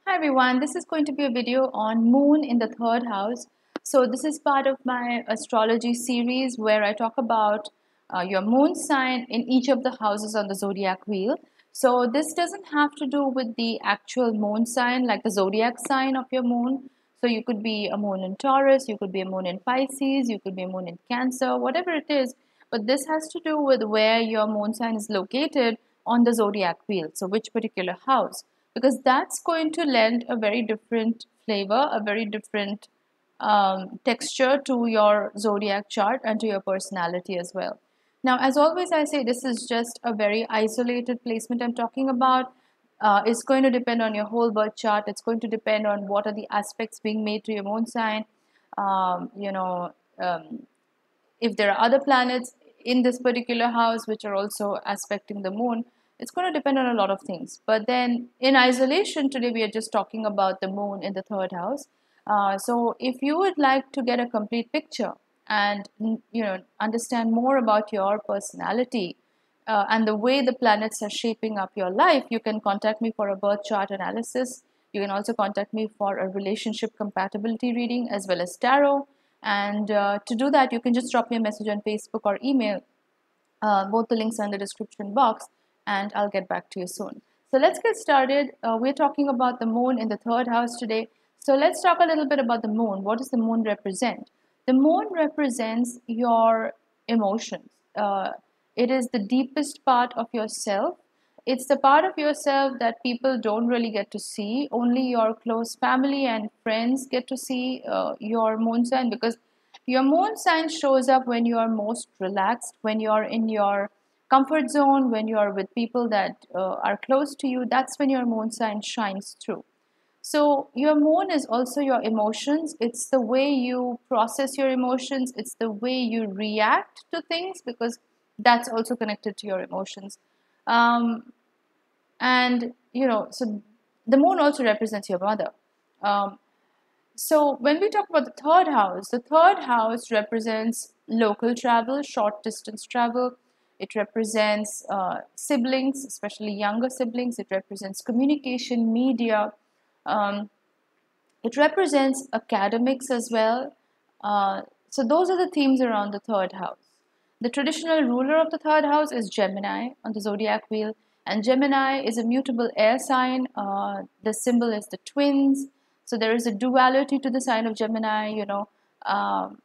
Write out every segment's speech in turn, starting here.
Hi everyone, this is going to be a video on moon in the third house. So this is part of my astrology series where I talk about your moon sign in each of the houses on the zodiac wheel. So this doesn't have to do with the actual moon sign, like the zodiac sign of your moon. So you could be a moon in Taurus, you could be a moon in Pisces, you could be a moon in Cancer, whatever it is. But this has to do with where your moon sign is located on the zodiac wheel. So which particular house, because that's going to lend a very different flavor, a very different texture to your zodiac chart and to your personality as well. Now, as always, I say this is just a very isolated placement I'm talking about. It's going to depend on your whole birth chart. It's going to depend on what are the aspects being made to your moon sign. Um, you know, um, if there are other planets in this particular house which are also aspecting the moon, it's going to depend on a lot of things. But then in isolation, today we are just talking about the moon in the third house. So if you would like to get a complete picture and understand more about your personality and the way the planets are shaping up your life, you can contact me for a birth chart analysis. You can also contact me for a relationship compatibility reading as well as tarot. And to do that, you can just drop me a message on Facebook or email. Both the links are in the description box, and I'll get back to you soon. So let's get started. We're talking about the moon in the third house today. So let's talk a little bit about the moon. What does the moon represent? The moon represents your emotions. It is the deepest part of yourself. It's the part of yourself that people don't really get to see. Only your close family and friends get to see your moon sign, because your moon sign shows up when you are most relaxed, when you are in your comfort zone, when you are with people that are close to you. That's when your moon sign shines through. So, your moon is also your emotions. It's the way you process your emotions, it's the way you react to things, because that's also connected to your emotions. Um, and so the moon also represents your mother. Um, so when we talk about the third house represents local travel, short distance travel. It represents siblings, especially younger siblings. It represents communication, media. Um, it represents academics as well. So those are the themes around the third house. The traditional ruler of the third house is Gemini on the zodiac wheel, and Gemini is a mutable air sign. The symbol is the twins. So there is a duality to the sign of Gemini. Um,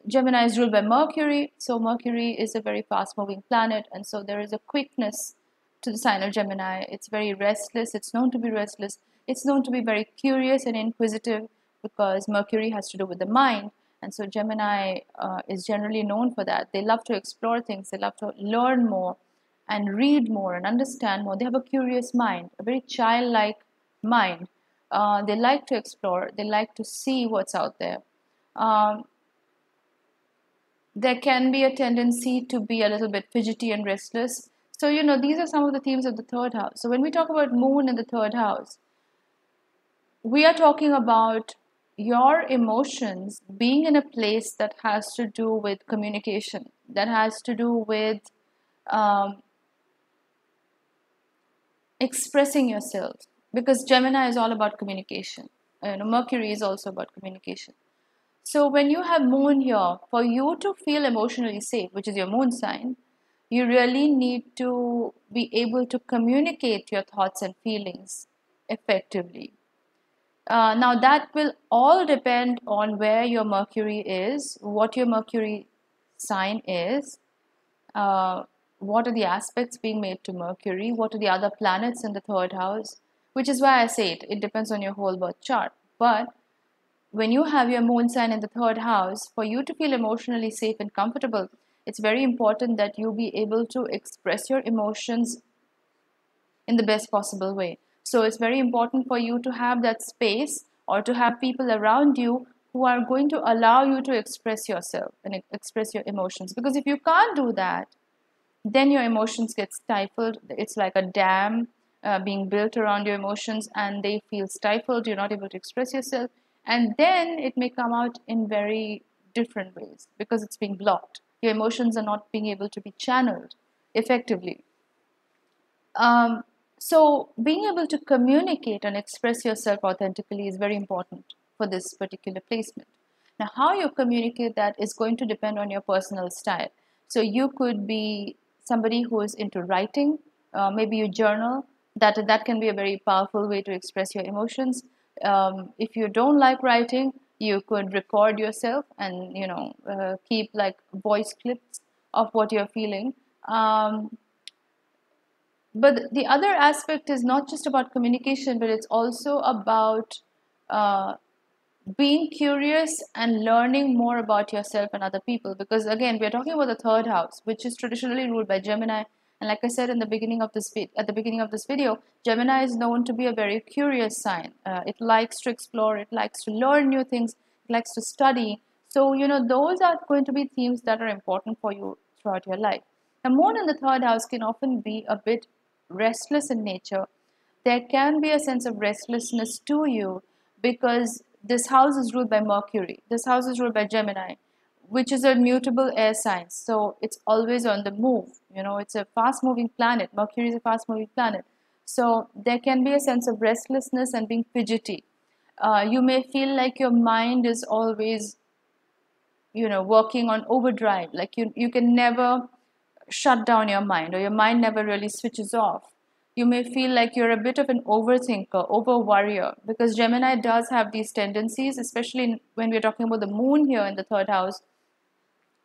Gemini is ruled by Mercury, so Mercury is a very fast moving planet, and so there is a quickness to the sign of Gemini. It's very restless, it's known to be restless, it's known to be very curious and inquisitive, because Mercury has to do with the mind, and so Gemini is generally known for that. They love to explore things, they love to learn more and read more and understand more. They have a curious mind, a very childlike mind. They like to explore, they like to see what's out there. Um, there can be a tendency to be a little bit fidgety and restless. So, these are some of the themes of the third house. So, when we talk about moon in the third house, we are talking about your emotions being in a place that has to do with communication, that has to do with um, expressing yourself, because Gemini is all about communication. Mercury is also about communication. So when you have moon here, for you to feel emotionally safe, which is your moon sign, you really need to be able to communicate your thoughts and feelings effectively. Now that will all depend on where your Mercury is, what your Mercury sign is, uh, what are the aspects being made to Mercury, what are the other planets in the third house, which is why I say it depends on your whole birth chart. But when you have your moon sign in the third house, for you to feel emotionally safe and comfortable, it's very important that you be able to express your emotions in the best possible way. So it's very important for you to have that space, or to have people around you who are going to allow you to express yourself and express your emotions. Because if you can't do that, then your emotions get stifled. It's like a dam being built around your emotions, and they feel stifled. You're not able to express yourself, and then it may come out in very different ways because it's being blocked. Your emotions are not being able to be channeled effectively. um, So being able to communicate and express yourself authentically is very important for this particular placement. Now, how you communicate that is going to depend on your personal style. So you could be somebody who is into writing, maybe you journal. That can be a very powerful way to express your emotions. If you don't like writing, you could record yourself and keep like voice clips of what you're feeling. But the other aspect is not just about communication, but it's also about uh, being curious and learning more about yourself and other people. Because again, we're talking about the third house, which is traditionally ruled by Gemini. And like I said in the beginning of this at the beginning of this video, Gemini is known to be a very curious sign. It likes to explore, it likes to learn new things, it likes to study. So those are going to be themes that are important for you throughout your life. The moon in the third house can often be a bit restless in nature. There can be a sense of restlessness to you because this house is ruled by Mercury. This house is ruled by Gemini, which is a mutable air sign. So it's always on the move. It's a fast moving planet. Mercury is a fast moving planet. So there can be a sense of restlessness and being fidgety. You may feel like your mind is always working on overdrive, like you can never shut down your mind, or your mind never really switches off. You may feel like you're a bit of an overthinker, over worrier, because Gemini does have these tendencies, especially when we're talking about the moon here in the third house.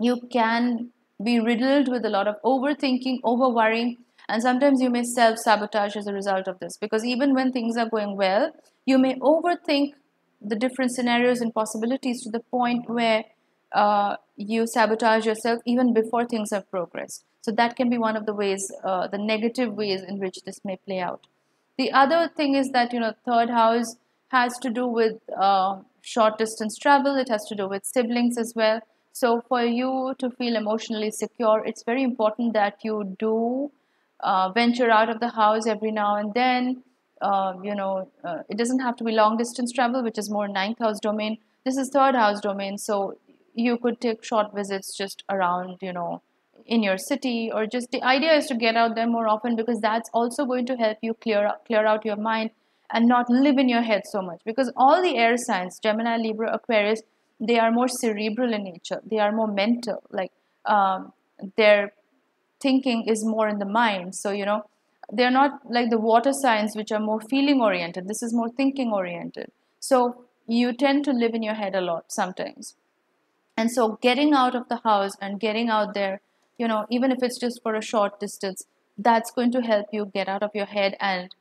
You can be riddled with a lot of overthinking, over worrying, and sometimes you may self sabotage as a result of this, because even when things are going well, you may overthink the different scenarios and possibilities to the point where you sabotage yourself even before things have progressed. So that can be one of the ways, the negative ways in which this may play out. The other thing is that third house has to do with short distance travel. It has to do with siblings as well. So for you to feel emotionally secure, it's very important that you do venture out of the house every now and then. It doesn't have to be long distance travel, which is more ninth house domain. This is third house domain, so you could take short visits just around, in your city, or just the idea is to get out there more often, because that's also going to help you clear out your mind and not live in your head so much. Because all the air signs, Gemini, Libra, Aquarius, they are more cerebral in nature. They are more mental. Like their thinking is more in the mind. So they're not like the water signs, which are more feeling oriented. This is more thinking oriented. So you tend to live in your head a lot sometimes. And so getting out of the house and getting out there, even if it's just for a short distance, that's going to help you get out of your head and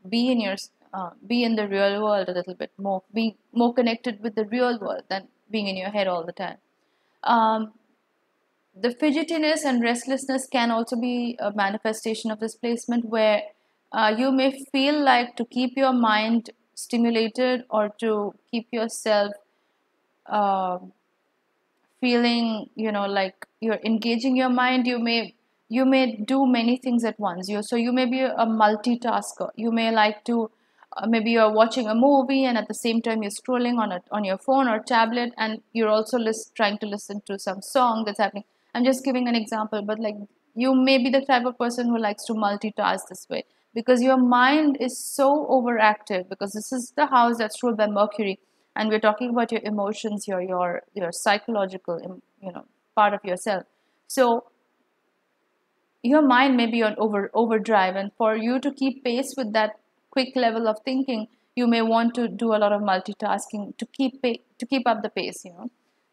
be in the real world a little bit more, be more connected with the real world than being in your head all the time. The fidgetiness and restlessness can also be a manifestation of this placement, where you may feel like, to keep your mind stimulated or to keep yourself uh, feeling like you're engaging your mind, you may do many things at once. You may be a multitasker. You may like to maybe you're watching a movie and at the same time you're scrolling on your phone or tablet, and you're also trying to listen to some song that's happening. I'm just giving an example, but like, you may be the type of person who likes to multitask this way, because your mind is so overactive, because this is the house that's ruled by Mercury, and we're talking about your emotions, your psychological part of yourself. So your mind may be on overdrive, and for you to keep pace with that quick level of thinking, you may want to do a lot of multitasking to keep up the pace.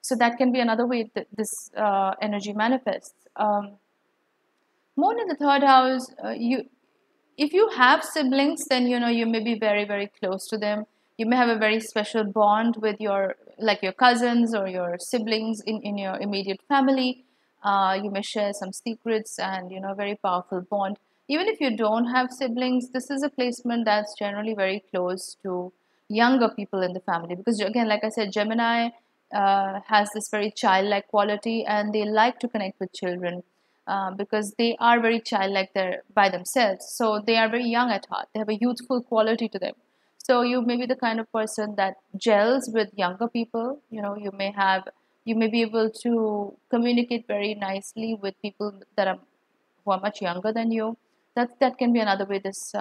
So that can be another way that this energy manifests. Moon in the third house, you if you have siblings, then you may be very, very close to them. You may have a very special bond with your cousins or your siblings in your immediate family. You may share some secrets and very powerful bond. Even if you don't have siblings, this is a placement that's generally very close to younger people in the family, because again, like I said, Gemini has this very childlike quality, and they like to connect with children. Because they are very childlike there by themselves. So they are very young at heart. They have a youthful quality to them. So you may be the kind of person that gels with younger people. You may be able to communicate very nicely with people who are much younger than you. that can be another way this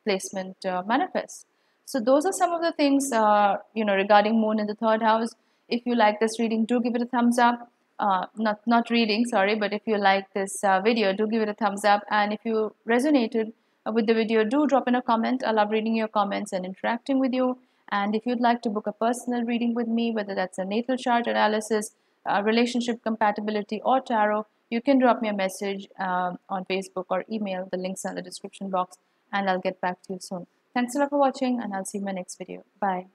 placement manifests. So those are some of the things regarding moon in the third house. If you like this reading, do give it a thumbs up. Not reading, sorry, but if you like this video, do give it a thumbs up. And if you resonated with the video, do drop in a comment. I love reading your comments and interacting with you. And if you'd like to book a personal reading with me, whether that's a natal chart analysis, relationship compatibility, or tarot, you can drop me a message on Facebook or email. The links are in the description box, and I'll get back to you soon. Thanks a lot for watching, and I'll see you in my next video. Bye.